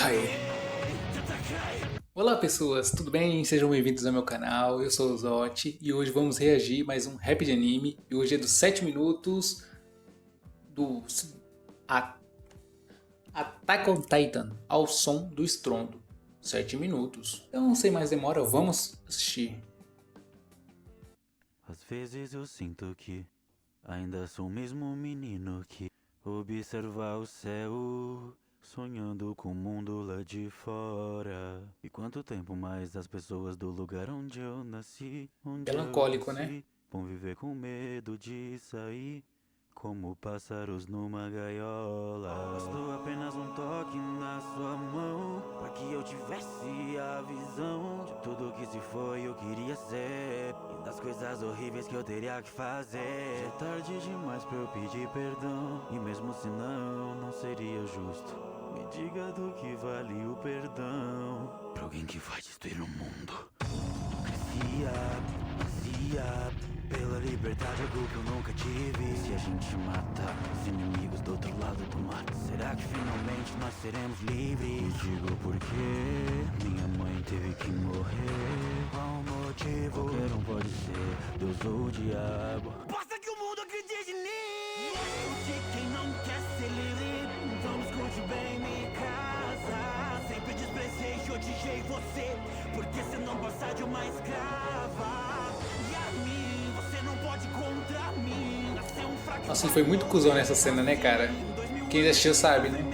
Tatakai. Olá pessoas, tudo bem? Sejam bem-vindos ao meu canal, eu sou o Zotti e hoje vamos reagir mais um rap de anime. E hoje é dos 7 minutos do Attack on Titan, ao som do estrondo. 7 minutos. Então, sem mais demora, vamos assistir. Às vezes eu sinto que ainda sou o mesmo menino que observa o céu, sonhando com o mundo lá de fora. E quanto tempo mais as pessoas do lugar onde eu nasci, Melancólico, né? vão viver com medo de sair, como pássaros numa gaiola. Bastou apenas um toque na sua mão pra que eu tivesse a visão de tudo que se foi eu queria ser, e das coisas horríveis que eu teria que fazer. Já é tarde demais pra eu pedir perdão, e mesmo se não seria justo. Me diga do que vale o perdão pra alguém que vai destruir o mundo. Crescia pela liberdade, algo que eu nunca tive. Se a gente mata os inimigos do outro lado do mar, será que finalmente nós seremos livres? Me digo por que minha mãe teve que morrer. Qual o motivo? Qualquer um pode ser Deus ou o diabo. Basta que o mundo acredite em mim. De quem não quer ser livre, então me escute bem, me casa. Sempre desprezei e odiei você, porque você não passa de uma escrava. Nossa, ele foi muito cuzão nessa cena, né, cara? Quem já assistiu sabe, né?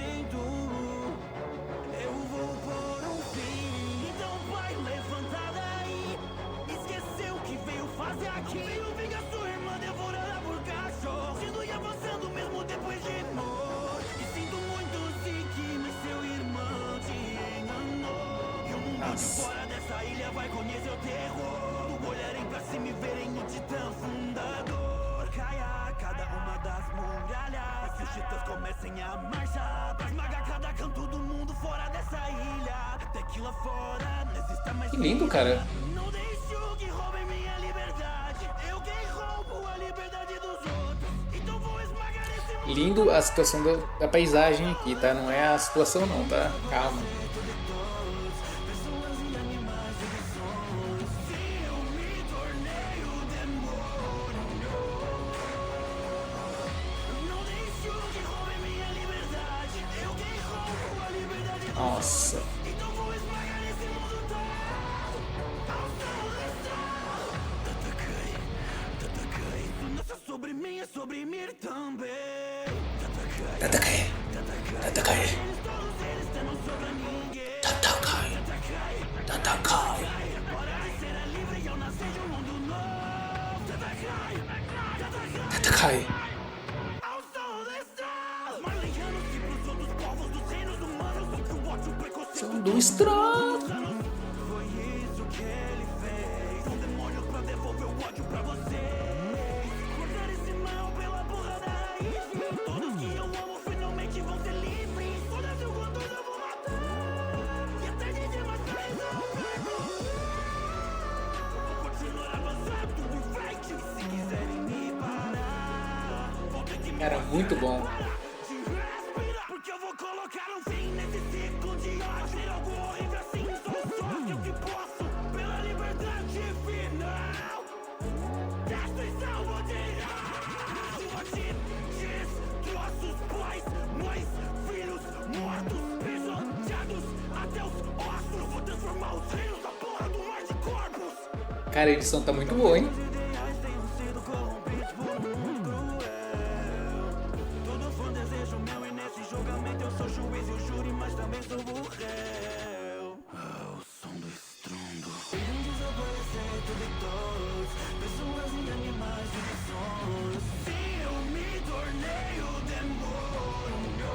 Nossa. Fora dessa ilha vai conhecer o terror. Olharem pra cima e verem o titã fundador. Caia cada uma das muralhas, que os titãs comecem a marchar pra esmagar cada canto do mundo fora dessa ilha. Até que lá fora não exista mais. Que lindo, cara. Não deixo que roubem minha liberdade. Eu quem roubo a liberdade dos outros. Então vou esmagar esse mundo. Lindo a situação da paisagem aqui, tá? Não é a situação não, tá? Calma. Nossa. Sobre mim é sobre mim também. Tatakai. Tatakai. Tatakai. Tatakai. Tatakai. São do estrondo. Foi isso que ele fez. Um demônio pra devolver o ódio pra você. Cortar esse mal pela porra da raiz. Todos que eu amo finalmente vão ser livres. Todas eu vou, todas eu vou matar. E até de demais pra resolver. Vou continuar avançando em frente. E se quiserem me parar, vão ter que me Cara, muito bom. porque eu vou colocar um fim nesse ciclo de ódio. Algo horrível assim, sou só eu que posso. Pela liberdade final, destruição vou tirar. Destroços, pais, mães, filhos, mortos, pisoteados até os ossos. Vou transformar os reinos da porra do mar de corpos. Cara, a edição tá muito boa, hein? Ideais tenham sido corrompidos por um mundo cruel. Todo fã deseja o meu, e nesse julgamento eu sou juiz e o júri, mas também sou o réu. O som do estrondo. Irão desaparecer tudo e todos, pessoas e animais e sonhos. Sim, eu me tornei o demônio.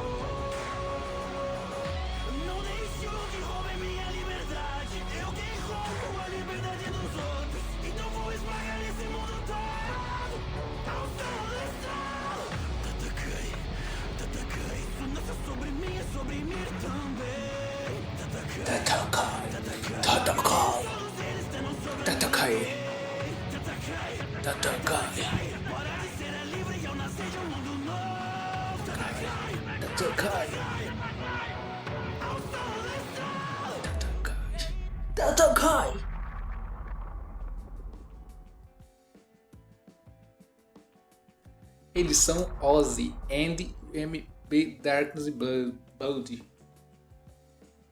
Não deixo que roubem minha liberdade. Eu quem roubo a liberdade dos outros. Então vou esmagar esse mundo todo. Ao som do estrondo. Tatakai. Isso não é só sobre mim, é sobre mim também. Tatakai. Tatakai. Tatakai. Tatakai. Hora de ser livre e eu nasci de um mundo novo. Tatakai. Ao som do edição Ozzy and MB Darkness Blood.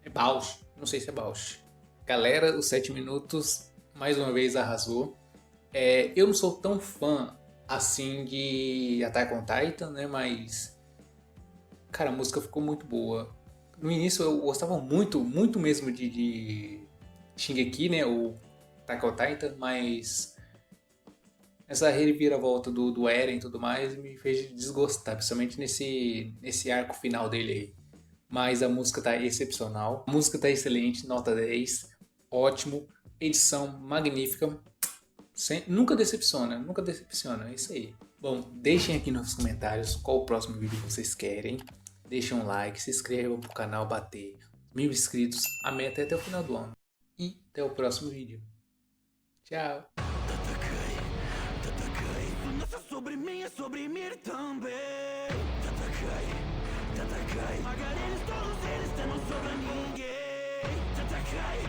É Bausch, não sei se é Bausch. Galera, os 7 minutos mais uma vez arrasou. Eu não sou tão fã assim de Attack on Titan, né? Mas, cara, a música ficou muito boa. No início eu gostava muito mesmo de Shingeki, né? O Attack on Titan, mas essa reviravolta do Eren e tudo mais me fez desgostar, principalmente nesse arco final dele aí. Mas a música tá excepcional, a música tá excelente, nota 10, ótimo, edição magnífica, nunca decepciona, é isso aí. Bom, deixem aqui nos comentários qual o próximo vídeo vocês querem, deixem um like, se inscrevam pro canal bater 1000 inscritos, a meta é até o final do ano. E até o próximo vídeo. Tchau! Sobre mim e sobre mir também. Tatakai, Magarenes, todos eles temam sobre ninguém. Tatakai.